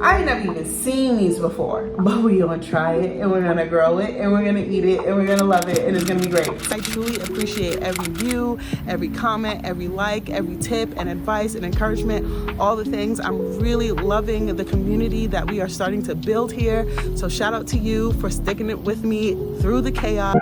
I ain't never even seen these before, but we're gonna try it and we're gonna grow it and we're gonna eat it and we're gonna love it and it's gonna be great. I truly appreciate every view, every comment, every like, every tip and advice and encouragement, all the things. I'm really loving the community that we are starting to build here. So shout out to you for sticking it with me through the chaos.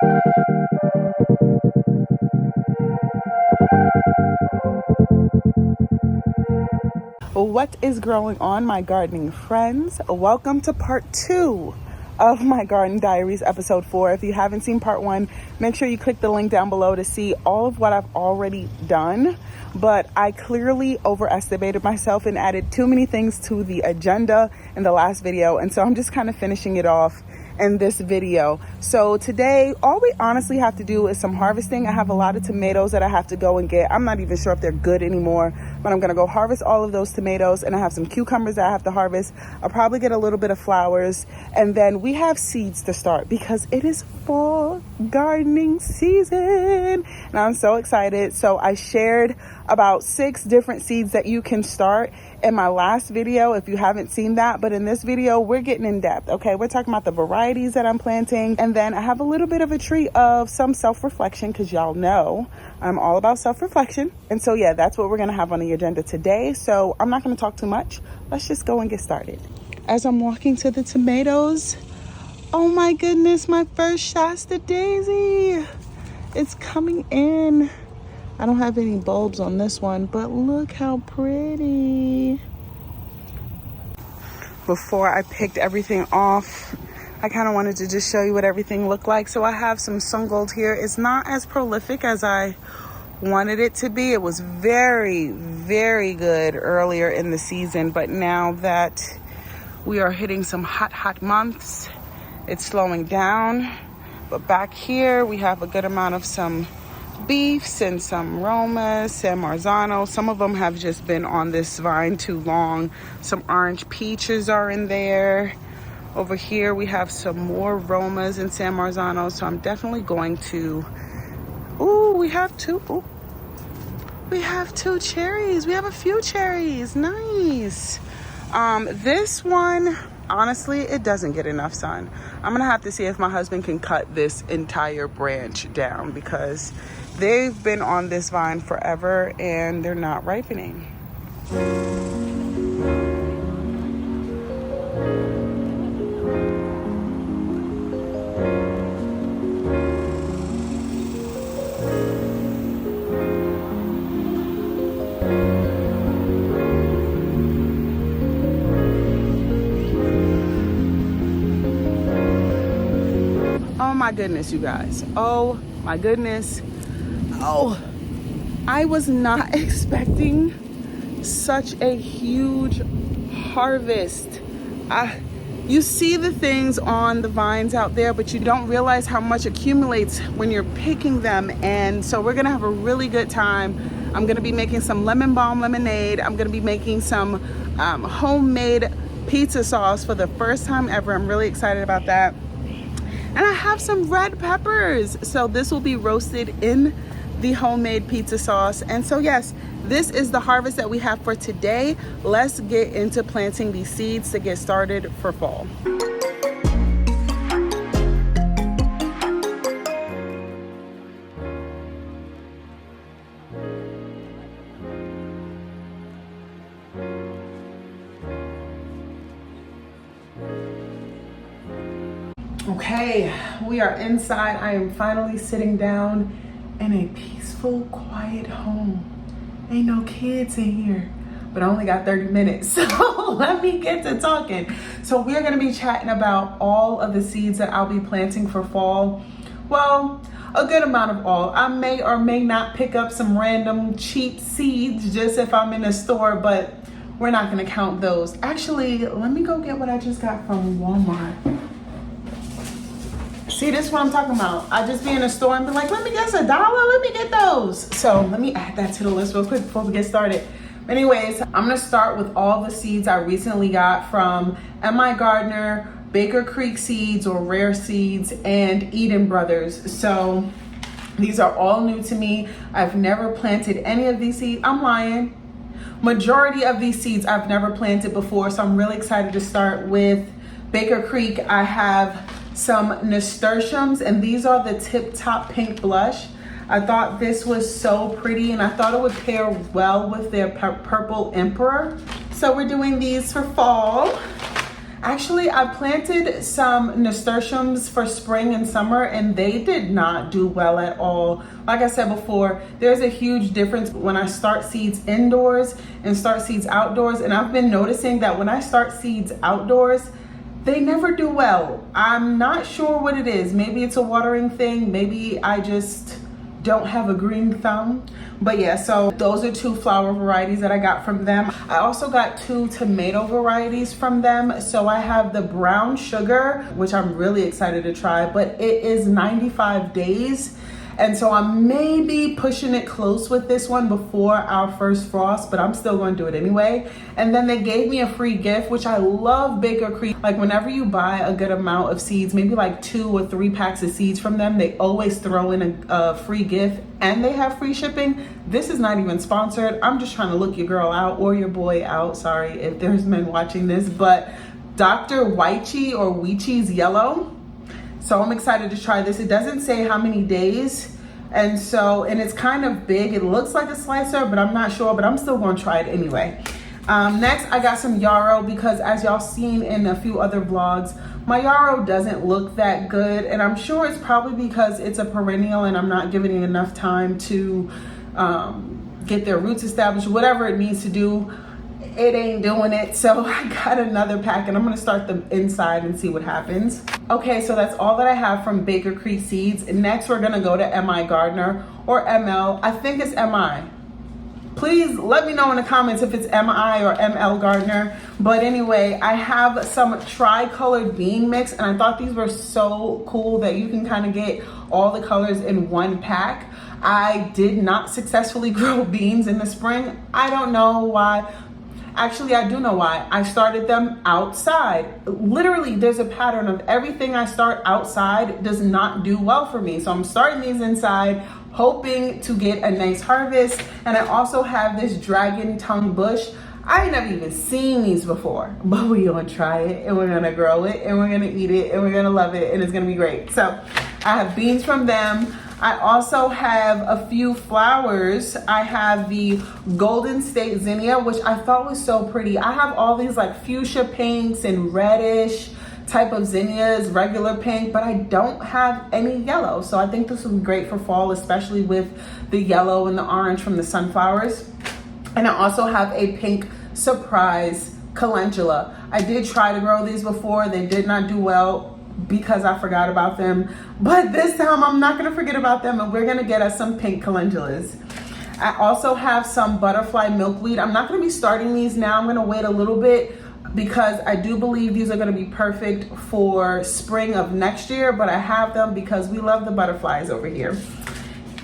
What is growing on, my gardening friends? Welcome to part 2 of my Garden Diaries episode 4. If you haven't seen part 1, make sure you click the link down below to see all of what I've already done. But I clearly overestimated myself and added too many things to the agenda in the last video, and so I'm just kind of finishing it off in this video. So today, all we honestly have to do is some harvesting. I have a lot of tomatoes that I have to go and get. I'm not even sure if they're good anymore, but I'm gonna go harvest all of those tomatoes, and I have some cucumbers that I have to harvest. I'll probably get a little bit of flowers, and then we have seeds to start because it is fall gardening season, and I'm so excited. So I shared about 6 different seeds that you can start in my last video if you haven't seen that, but in this video we're getting in depth. Okay, we're talking about the varieties that I'm planting, and then I have a little bit of a treat of some self-reflection because y'all know I'm all about self-reflection. And so yeah, that's what we're gonna have on the agenda today. So I'm not gonna talk too much. Let's just go and get started. As I'm walking to the tomatoes, oh my goodness, my first Shasta daisy, it's coming in. I don't have any bulbs on this one, but look how pretty. Before I picked everything off, I kind of wanted to just show you what everything looked like. So I have some sun gold here. It's not as prolific as I wanted it to be. It was very, very good earlier in the season, but now that we are hitting some hot months, it's slowing down. But back here, we have a good amount of some beefs and some Romas, San Marzano. Some of them have just been on this vine too long. Some orange peaches are in there. Over here we have some more Romas and San Marzano, so I'm definitely going to, we have two cherries. We have a few cherries. Nice. This one, honestly, it doesn't get enough sun. I'm gonna have to see if my husband can cut this entire branch down because they've been on this vine forever and they're not ripening. Oh my goodness, you guys. Oh my goodness. Oh, I was not expecting such a huge harvest. You see the things on the vines out there, but you don't realize how much accumulates when you're picking them. And so we're gonna have a really good time. I'm gonna be making some lemon balm lemonade. I'm gonna be making some homemade pizza sauce for the first time ever. I'm really excited about that. And I have some red peppers. So this will be roasted in the homemade pizza sauce. And so yes, this is the harvest that we have for today. Let's get into planting these seeds to get started for fall. Okay, we are inside. I am finally sitting down in a peaceful, quiet home. Ain't no kids in here, but I only got 30 minutes, so let me get to talking. So we're gonna be chatting about all of the seeds that I'll be planting for fall. Well, a good amount of all. I may or may not pick up some random cheap seeds just if I'm in a store, but we're not gonna count those. Actually, let me go get what I just got from Walmart. See, this is what I'm talking about. I just be in a store and be like, let me get $1, let me get those. So let me add that to the list real quick before we get started. Anyways, I'm gonna start with all the seeds I recently got from M.I. Gardner, Baker Creek Seeds or Rare Seeds, and Eden Brothers. So these are all new to me. I've never planted any of these seeds. I'm lying. Majority of these seeds I've never planted before, so I'm really excited to start with Baker Creek. I have some nasturtiums, and these are the Tip Top Pink Blush. I thought this was so pretty, and I thought it would pair well with their Purple Emperor. So we're doing these for fall. Actually, I planted some nasturtiums for spring and summer, and they did not do well at all. Like I said before, there's a huge difference when I start seeds indoors and start seeds outdoors. And I've been noticing that when I start seeds outdoors, they never do well. I'm not sure what it is. Maybe it's a watering thing. Maybe I just don't have a green thumb. But yeah, so those are 2 flower varieties that I got from them. I also got 2 tomato varieties from them. So I have the brown sugar, which I'm really excited to try, but it is 95 days. And so I'm maybe pushing it close with this one before our first frost, but I'm still going to do it anyway. And then they gave me a free gift, which I love Baker Creek. Like whenever you buy a good amount of seeds, maybe like 2 or 3 packs of seeds from them, they always throw in a free gift, and they have free shipping. This is not even sponsored. I'm just trying to look your girl out or your boy out. Sorry if there's men watching this, but Dr. Wychee or Weechee's Yellow. So I'm excited to try this. It doesn't say how many days. And it's kind of big. It looks like a slicer, but I'm not sure, but I'm still going to try it anyway. Next, I got some yarrow because as y'all seen in a few other vlogs, my yarrow doesn't look that good. And I'm sure it's probably because it's a perennial and I'm not giving it enough time to get their roots established, whatever it needs to do. It ain't doing it. So I got another pack and I'm gonna start them inside and see what happens. Okay, so that's all that I have from Baker Creek Seeds. Next, we're gonna go to MI Gardener or ML. I think it's MI. Please let me know in the comments if it's MI or ML Gardener. But anyway, I have some tri-colored bean mix, and I thought these were so cool that you can kind of get all the colors in one pack. I did not successfully grow beans in the spring. I don't know why. Actually, I do know why. I started them outside. Literally, there's a pattern of everything I start outside does not do well for me. So I'm starting these inside, hoping to get a nice harvest. And I also have this dragon tongue bush. I ain't never even seen these before, but we're gonna try it and we're gonna grow it and we're gonna eat it and we're gonna love it and it's gonna be great. So I have beans from them. I also have a few flowers. I have the Golden State Zinnia, which I thought was so pretty. I have all these like fuchsia pinks and reddish type of zinnias, regular pink, but I don't have any yellow. So I think this would be great for fall, especially with the yellow and the orange from the sunflowers. And I also have a pink surprise calendula. I did try to grow these before. They did not do well because I forgot about them, but this time I'm not gonna forget about them and we're gonna get us some pink calendulas. I also have some butterfly milkweed. I'm not gonna be starting these now. I'm gonna wait a little bit because I do believe these are gonna be perfect for spring of next year, but I have them because we love the butterflies over here.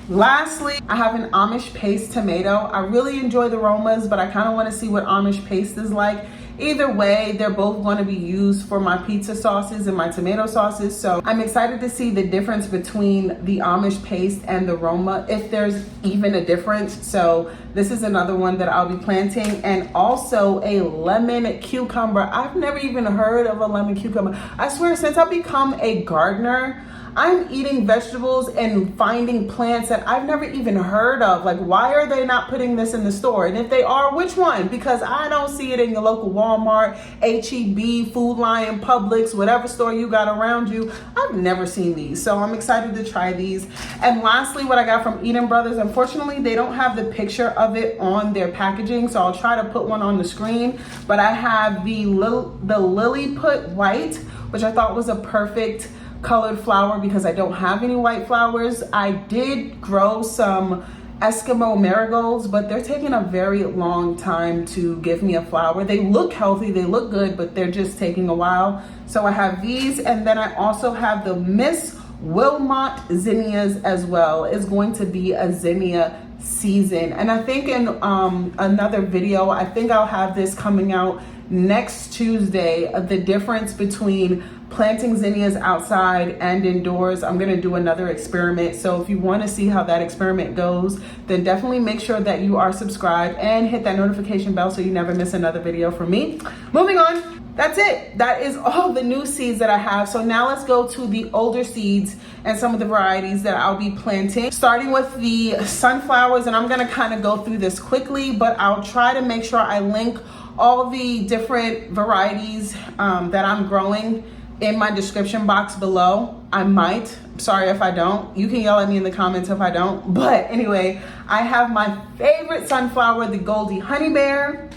Lastly, I have an Amish paste tomato. I really enjoy the aromas, but I kind of want to see what Amish paste is like. Either way, they're both going to be used for my pizza sauces and my tomato sauces. So I'm excited to see the difference between the Amish paste and the Roma, if there's even a difference. So this is another one that I'll be planting. And also a lemon cucumber. I've never even heard of a lemon cucumber. I swear, since I've become a gardener, I'm eating vegetables and finding plants that I've never even heard of. Like, why are they not putting this in the store? And if they are, which one? Because I don't see it in your local Walmart, HEB, Food Lion, Publix, whatever store you got around you. I've never seen these. So I'm excited to try these. And lastly, what I got from Eden Brothers, unfortunately, they don't have the picture of it on their packaging. So I'll try to put one on the screen. But I have the Lilliput White, which I thought was a perfect colored flower because I don't have any white flowers. I did grow some Eskimo marigolds, but they're taking a very long time to give me a flower. They look healthy, they look good, but they're just taking a while. So I have these, and then I also have the Miss Wilmot zinnias as well. It's going to be a zinnia season, and I think in another video, I think I'll have this coming out next Tuesday the difference between planting zinnias outside and indoors. I'm gonna do another experiment. So if you wanna see how that experiment goes, then definitely make sure that you are subscribed and hit that notification bell so you never miss another video from me. Moving on. That's it. That is all the new seeds that I have. So now let's go to the older seeds and some of the varieties that I'll be planting. Starting with the sunflowers, and I'm gonna kind of go through this quickly, but I'll try to make sure I link all the different varieties that I'm growing in my description box below. I might. Sorry if I don't. You can yell at me in the comments if I don't. But anyway, I have my favorite sunflower, the Goldie Honey Bear.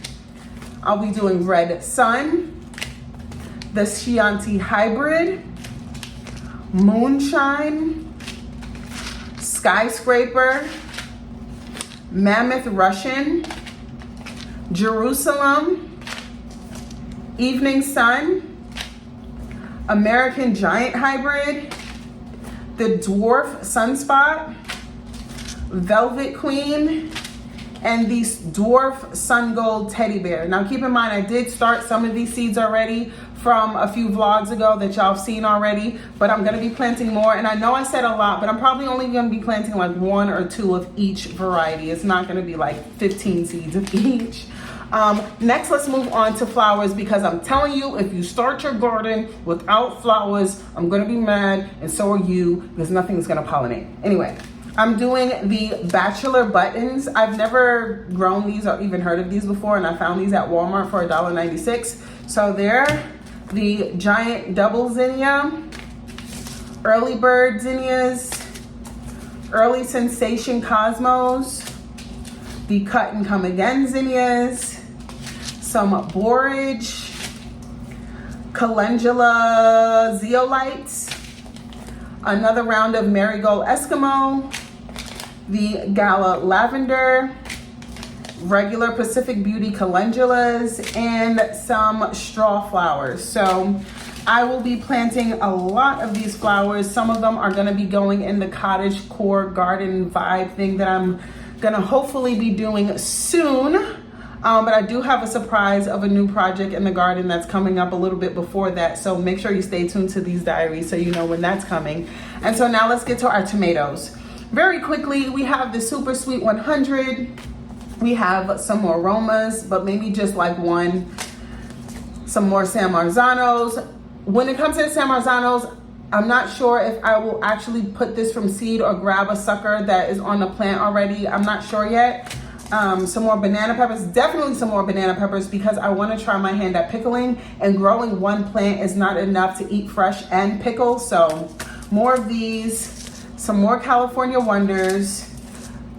I'll be doing Red Sun, the Chianti Hybrid, Moonshine, Skyscraper, Mammoth Russian, Jerusalem, Evening Sun, American Giant Hybrid, the Dwarf Sunspot, Velvet Queen, and the Dwarf Sun Gold Teddy Bear. Now keep in mind, I did start some of these seeds already from a few vlogs ago that y'all have seen already, but I'm gonna be planting more. And I know I said a lot, but I'm probably only gonna be planting like 1 or 2 of each variety. It's not gonna be like 15 seeds of each. Next, let's move on to flowers, because I'm telling you, if you start your garden without flowers, I'm gonna be mad, and so are you, because nothing is gonna pollinate. Anyway, I'm doing the Bachelor Buttons. I've never grown these or even heard of these before, and I found these at Walmart for $1.96. So they're the Giant Double Zinnia, Early Bird Zinnias, Early Sensation Cosmos, the Cut and Come Again Zinnias, some Borage, Calendula Zeolites, another round of Marigold Eskimo, the Gala Lavender, regular Pacific Beauty Calendulas, and some straw flowers. So I will be planting a lot of these flowers. Some of them are gonna be going in the cottage core garden vibe thing that I'm gonna hopefully be doing soon. But I do have a surprise of a new project in the garden that's coming up a little bit before that. So make sure you stay tuned to these diaries so you know when that's coming. And so now let's get to our tomatoes. Very quickly, we have the Super Sweet 100. We have some more aromas, but maybe just like one. Some more San Marzanos. When it comes to the San Marzanos, I'm not sure if I will actually put this from seed or grab a sucker that is on the plant already. I'm not sure yet. Some more banana peppers, definitely some more banana peppers, because I want to try my hand at pickling, and growing one plant is not enough to eat fresh and pickle. So more of these, some more California Wonders,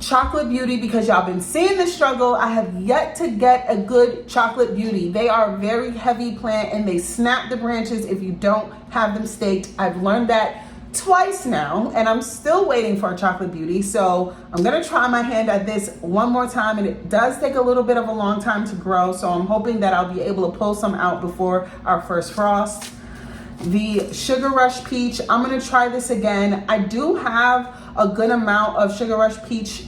Chocolate Beauty, because y'all been seeing the struggle. I have yet to get a good Chocolate Beauty. They are a very heavy plant and they snap the branches if you don't have them staked. I've learned that twice now, and I'm still waiting for a Chocolate Beauty. So I'm gonna try my hand at this one more time, and it does take a little bit of a long time to grow. So I'm hoping that I'll be able to pull some out before our first frost. The Sugar Rush Peach, I'm gonna try this again. I do have a good amount of Sugar Rush Peach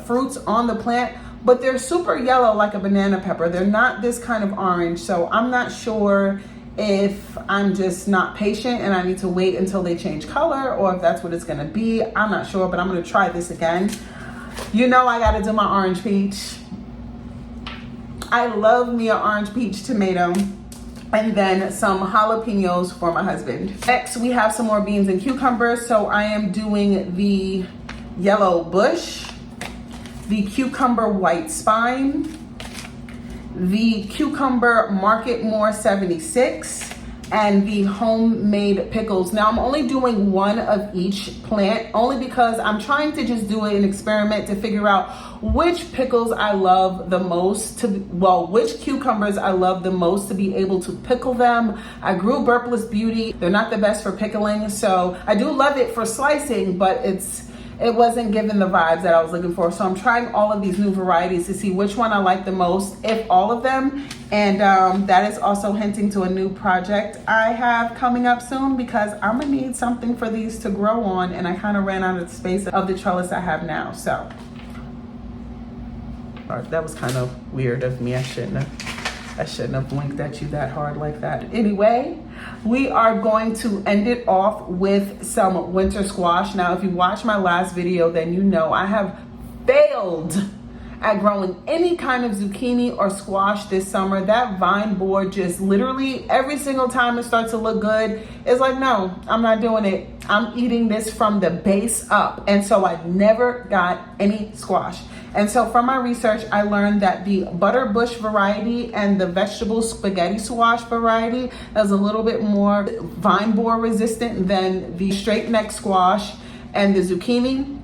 fruits on the plant, but they're super yellow like a banana pepper. They're not this kind of orange. So I'm not sure if I'm just not patient and I need to wait until they change color, or if that's what it's gonna be. I'm not sure, but I'm gonna try this again. You know I gotta do my orange peach. I love me an orange peach tomato. And then some jalapenos for my husband. Next, we have some more beans and cucumbers. So I am doing the Yellow Bush, the Cucumber White Spine, the Cucumber Market More 76, and the Homemade Pickles. Now I'm only doing one of each plant, only because I'm trying to just do an experiment to figure out which pickles I love the most, which cucumbers I love the most to be able to pickle them. I grew Burpless Beauty. They're not the best for pickling, so I do love it for slicing, but it wasn't giving the vibes that I was looking for. So I'm trying all of these new varieties to see which one I like the most, if all of them. And that is also hinting to a new project I have coming up soon, because I'm gonna need something for these to grow on, and I kind of ran out of space of the trellis I have now. So that was kind of weird of me. I shouldn't have I shouldn't have blinked at you that hard like that. Anyway, we are going to end it off with some winter squash. Now, if you watched my last video, then you know I have failed at growing any kind of zucchini or squash this summer. That vine board just literally every single time it starts to look good, it's like, no, I'm not doing it. I'm eating this from the base up. And so I never got any squash. And so from my research, I learned that the butterbush variety and the vegetable spaghetti squash variety is a little bit more vine borer resistant than the straight neck squash and the zucchini.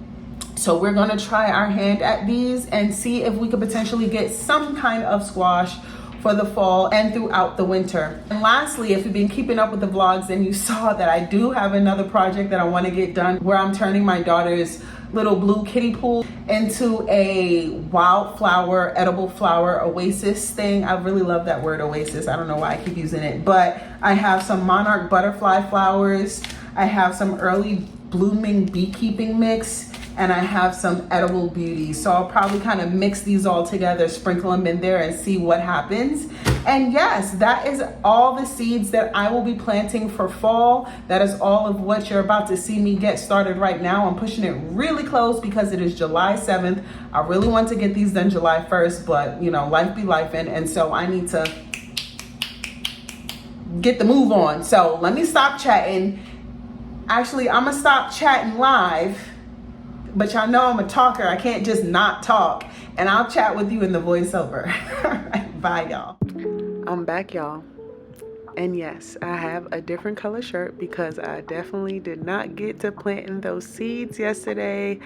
So we're gonna try our hand at these and see if we could potentially get some kind of squash for the fall and throughout the winter. And lastly, if you've been keeping up with the vlogs, then you saw that I do have another project that I wanna get done where I'm turning my daughter's little blue kiddie pool into a wildflower, edible flower oasis thing. I really love that word oasis. I don't know why I keep using it, but I have some monarch butterfly flowers. I have some early blooming beekeeping mix, and I have some edible beauties. So I'll probably kind of mix these all together, sprinkle them in there and see what happens. And yes, that is all the seeds that I will be planting for fall. That is all of what you're about to see me get started right now. I'm pushing it really close because it is July 7th. I really want to get these done July 1st, but you know, life be lifing. And so I need to get the move on. So let me stop chatting. Actually, I'm gonna stop chatting live. But y'all know I'm a talker. I can't just not talk. And I'll chat with you in the voiceover. All right, bye, y'all. I'm back, y'all. And yes, I have a different color shirt because I definitely did not get to planting those seeds yesterday.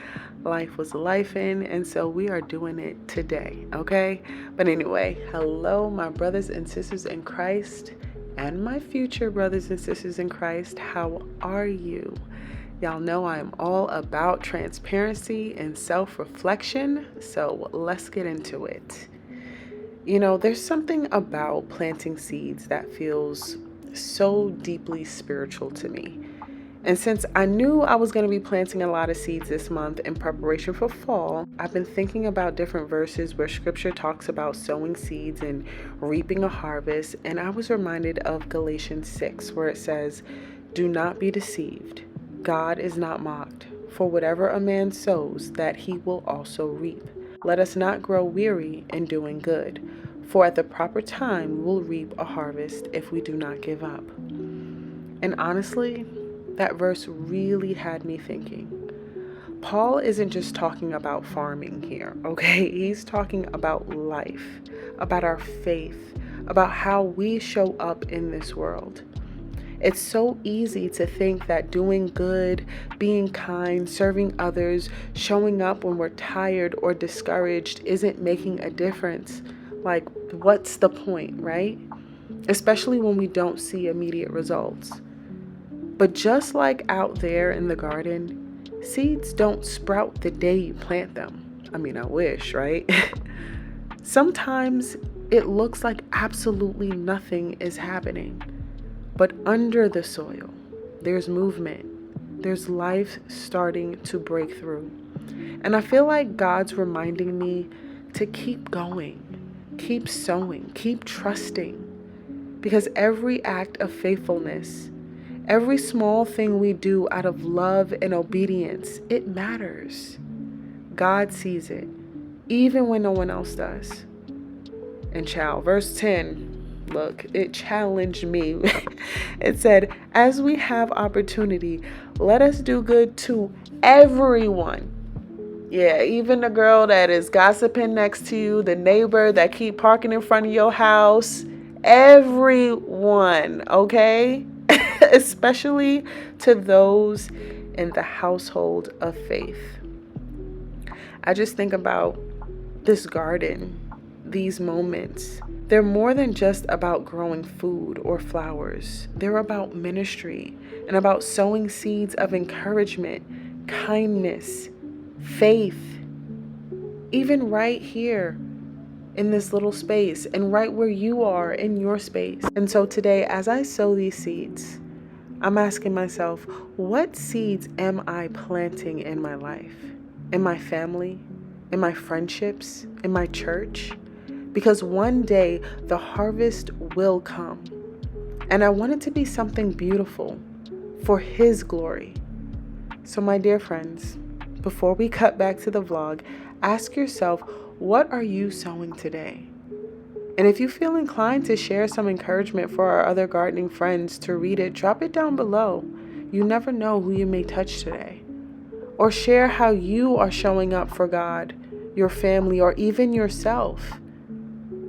Life was lifing, and so we are doing it today, okay? But anyway, hello, my brothers and sisters in Christ and my future brothers and sisters in Christ. How are you? Y'all know I am all about transparency and self-reflection, so let's get into it. You know, there's something about planting seeds that feels so deeply spiritual to me. And since I knew I was going to be planting a lot of seeds this month in preparation for fall, I've been thinking about different verses where scripture talks about sowing seeds and reaping a harvest, and I was reminded of Galatians 6, where it says, "Do not be deceived. God is not mocked, for whatever a man sows, that he will also reap. Let us not grow weary in doing good, for at the proper time we will reap a harvest if we do not give up." And honestly, that verse really had me thinking. Paul isn't just talking about farming here, okay? He's talking about life, about our faith, about how we show up in this world. It's so easy to think that doing good, being kind, serving others, showing up when we're tired or discouraged isn't making a difference. Like, what's the point, right? Especially when we don't see immediate results. But just like out there in the garden, seeds don't sprout the day you plant them. I mean, I wish, right? Sometimes it looks like absolutely nothing is happening. But under the soil, there's movement. There's life starting to break through. And I feel like God's reminding me to keep going, keep sowing, keep trusting. Because every act of faithfulness, every small thing we do out of love and obedience, it matters. God sees it, even when no one else does. And child, verse 10. Look, it challenged me. It said, "As we have opportunity, let us do good to everyone." Yeah, even the girl that is gossiping next to you, the neighbor that keep parking in front of your house, everyone, okay? Especially to those in the household of faith. I just think about this garden, these moments. They're more than just about growing food or flowers. They're about ministry and about sowing seeds of encouragement, kindness, faith, even right here in this little space and right where you are in your space. And so today, as I sow these seeds, I'm asking myself, what seeds am I planting in my life, in my family, in my friendships, in my church? because one day the harvest will come. And I want it to be something beautiful for His glory. So my dear friends, before we cut back to the vlog, ask yourself, what are you sowing today? And if you feel inclined to share some encouragement for our other gardening friends to read it, drop it down below. You never know who you may touch today. Or share how you are showing up for God, your family, or even yourself.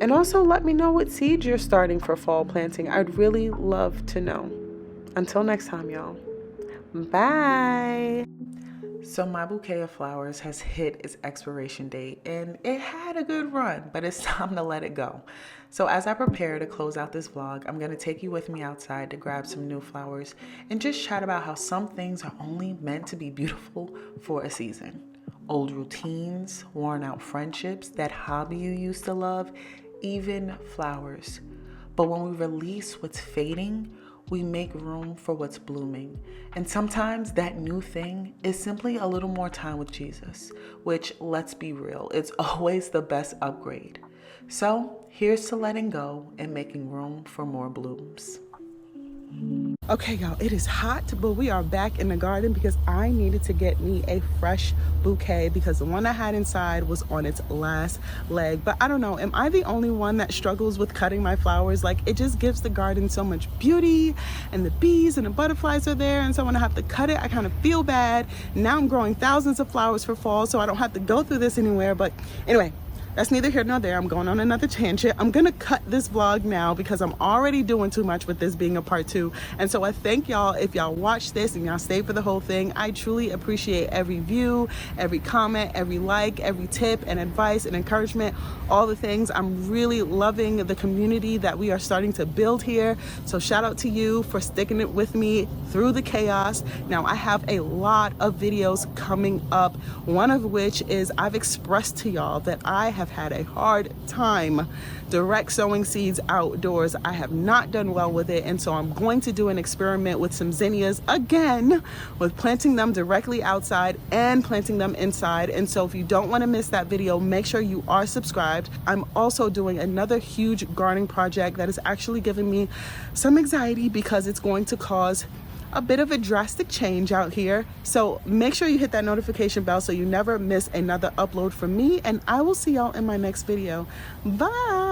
And also let me know what seeds you're starting for fall planting. I'd really love to know. Until next time, y'all. Bye. So my bouquet of flowers has hit its expiration date, and it had a good run, but it's time to let it go. So as I prepare to close out this vlog, I'm going to take you with me outside to grab some new flowers and just chat about how some things are only meant to be beautiful for a season. Old routines, worn out friendships, that hobby you used to love, even flowers. But when we release what's fading, we make room for what's blooming. And sometimes that new thing is simply a little more time with Jesus, which, let's be real, it's always the best upgrade. So here's to letting go and making room for more blooms. Okay, y'all, it is hot, but we are back in the garden because I needed to get me a fresh bouquet because the one I had inside was on its last leg. But I don't know, am I the only one that struggles with cutting my flowers? Like, it just gives the garden so much beauty, and the bees and the butterflies are there, and so when I have to cut it, I kind of feel bad. Now I'm growing thousands of flowers for fall, so I don't have to go through this anywhere. But anyway, that's neither here nor there. I'm going on another tangent. I'm gonna cut this vlog now because I'm already doing too much with this being a part 2. And so I thank y'all if y'all watch this and y'all stay for the whole thing. I truly appreciate every view, every comment, every like, every tip and advice and encouragement, all the things. I'm really loving the community that we are starting to build here. So shout out to you for sticking it with me through the chaos. Now I have a lot of videos coming up, one of which is I've expressed to y'all that I have had a hard time direct sowing seeds outdoors. I have not done well with it, and so I'm going to do an experiment with some zinnias again, with planting them directly outside and planting them inside. And so if you don't want to miss that video, make sure you are subscribed. I'm also doing another huge gardening project that is actually giving me some anxiety because it's going to cause a bit of a drastic change out here. So make sure you hit that notification bell so you never miss another upload from me, and I will see y'all in my next video. Bye.